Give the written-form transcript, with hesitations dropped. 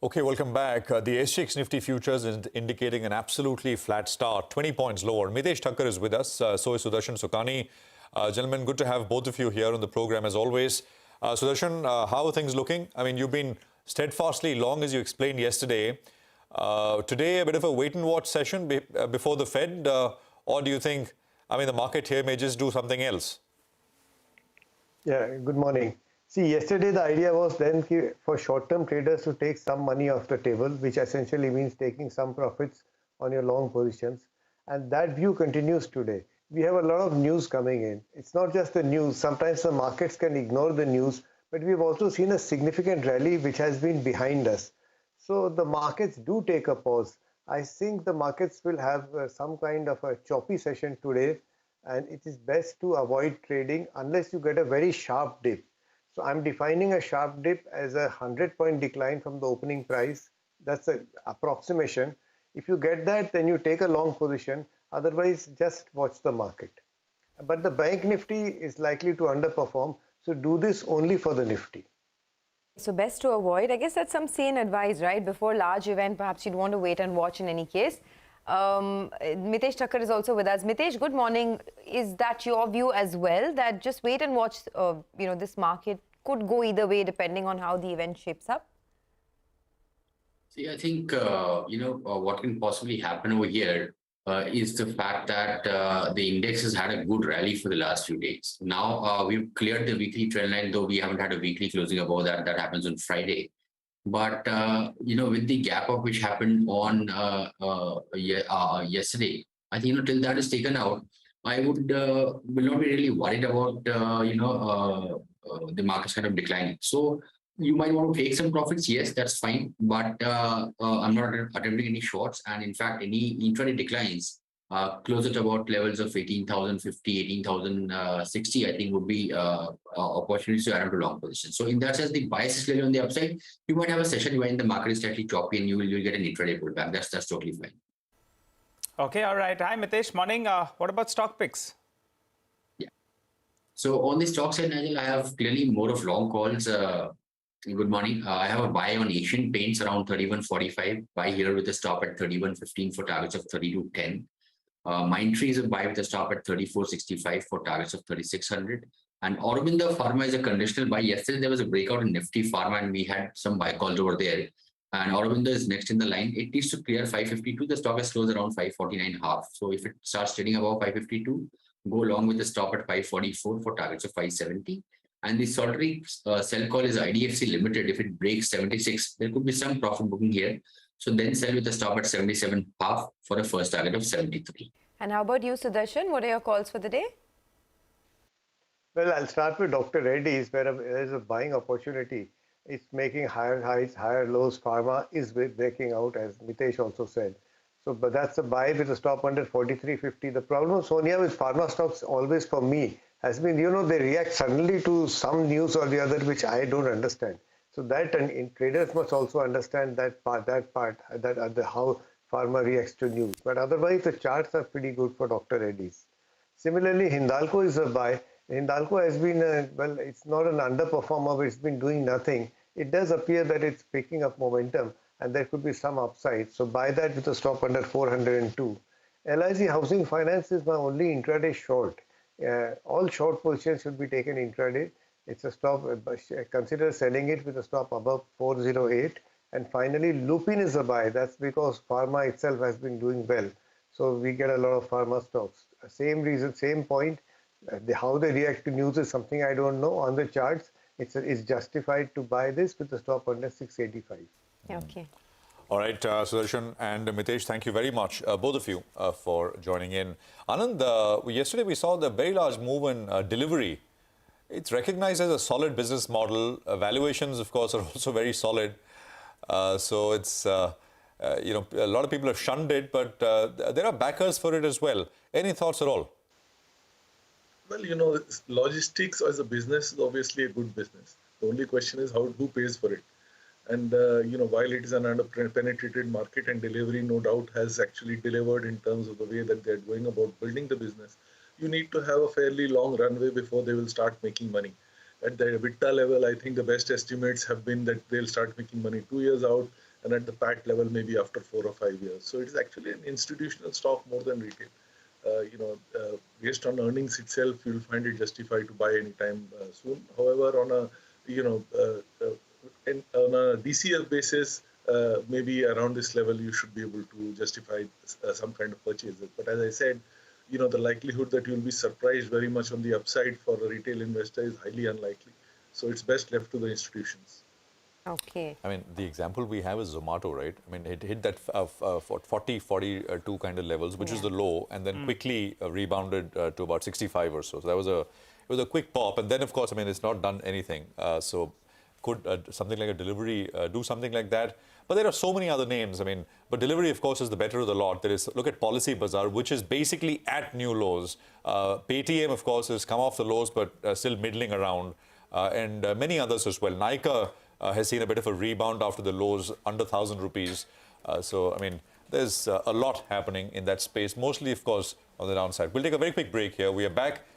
Okay, welcome back. The SGX Nifty futures is indicating an absolutely flat start, 20 points lower. Mitessh Thakkar is with us, so is Sudarshan Sukhani. Gentlemen, good to have both of you here on the program as always. Sudarshan, how are things looking? I mean, you've been steadfastly long as you explained yesterday. Today, a bit of a wait and watch session before the Fed, or do you think, I mean, the market here may just do something else? Yeah, good morning. See, yesterday the idea was then for short-term traders to take some money off the table, which essentially means taking some profits on your long positions. And that view continues today. We have a lot of news coming in. It's not just the news. Sometimes the markets can ignore the news, but we've also seen a significant rally which has been behind us. So the markets do take a pause. I think the markets will have some kind of a choppy session today, and it is best to avoid trading unless you get a very sharp dip. So I'm defining a sharp dip as a 100-point decline from the opening price. That's an approximation. If you get that, then you take a long position. Otherwise, just watch the market. But the bank Nifty is likely to underperform. So do this only for the Nifty. So best to avoid. I guess that's some sane advice, right? Before large event, perhaps you'd want to wait and watch in any case. Mitessh Thakkar is also with us. Mitessh, good morning. Is that your view as well, that just wait and watch, this market could go either way depending on how the event shapes up? See, I think, what can possibly happen over here is the fact that the index has had a good rally for the last few days. Now, we've cleared the weekly trend line, though we haven't had a weekly closing above that. That happens on Friday. But, with the gap up which happened on yesterday, I think, till that is taken out, I will not be really worried about, the markets kind of declining. So you might want to take some profits. Yes, that's fine. But I'm not attempting any shorts. And in fact, any intraday declines closer to about levels of 18,050, 18,060, I think would be opportunities to add on to long position. So in that sense, the bias is clearly on the upside. You might have a session when the market is slightly choppy and you'll get an intraday pullback. That's totally fine. Okay, all right. Hi, Mitessh. Morning. What about stock picks? Yeah. So on the stock side, Nigel, I have clearly more of long calls. Good morning. I have a buy on Asian Paints around 31.45. Buy here with a stop at 31.15 for targets of 32.10. Mindtree is a buy with a stop at 34.65 for targets of 3600. And Aurobindo Pharma is a conditional buy. Yesterday there was a breakout in Nifty Pharma and we had some buy calls over there. And Aurobindo is next in the line. It needs to clear 552. The stock has closed around 549.5. So if it starts trading above 552, go along with the stop at 544 for targets of 570. And the solitary sell call is IDFC Limited. If it breaks 76, there could be some profit booking here. So then sell with a stop at 77.5 for a first target of 73. And how about you, Sudarshan? What are your calls for the day? Well, I'll start with Dr. Reddy's, where there's a buying opportunity. It's making higher highs, higher lows. Pharma is breaking out, as Mitessh also said. So, but that's a buy with a stop under 43.50. The problem, Sonia, with pharma stocks always for me has been, they react suddenly to some news or the other, which I don't understand. So that, and traders must also understand that part, how pharma reacts to news. But otherwise, the charts are pretty good for Dr. Reddy's. Similarly, Hindalco is a buy. Hindalco has been, it's not an underperformer, but it's been doing nothing. It does appear that it's picking up momentum and there could be some upside. So buy that with a stop under 402. LIC Housing Finance is my only intraday short. All short positions should be taken intraday. It's a stop, consider selling it with a stop above 408. And finally, Lupin is a buy. That's because pharma itself has been doing well. So we get a lot of pharma stocks. Same reason, same point. How they react to news is something I don't know. On the charts, it's justified to buy this with a stop under 685. Okay. All right, Sudarshan and Mitessh, thank you very much, both of you, for joining in. Anand, yesterday we saw the very large move in delivery. It's recognized as a solid business model. Valuations, of course, are also very solid. So it's, a lot of people have shunned it, but there are backers for it as well. Any thoughts at all? Well, logistics as a business is obviously a good business. The only question is who pays for it. And, while it is an under-penetrated market and delivery, no doubt, has actually delivered in terms of the way that they're going about building the business, you need to have a fairly long runway before they will start making money. At the EBITDA level, I think the best estimates have been that they'll start making money 2 years out. and at the PAT level maybe after 4 or 5 years. So it is actually an institutional stock more than retail. Based on earnings itself, you'll find it justified to buy anytime soon. However, on a on a DCF basis, maybe around this level you should be able to justify some kind of purchases. But as I said, the likelihood that you'll be surprised very much on the upside for a retail investor is highly unlikely. So it's best left to the institutions. Okay. I mean, the example we have is Zomato, right? I mean, it hit that 40, 42 kind of levels, which is the low, and then quickly rebounded to about 65 or so. So that was it was a quick pop. And then, of course, I mean, it's not done anything. So could something like a delivery do something like that? But there are so many other names. I mean, but delivery, of course, is the better of the lot. There is, look at Policy Bazaar, which is basically at new lows. Paytm, of course, has come off the lows, but still middling around. And many others as well. Nykaa has seen a bit of a rebound after the lows under 1,000 rupees. So, I mean, there's a lot happening in that space, mostly, of course, on the downside. We'll take a very quick break here. We are back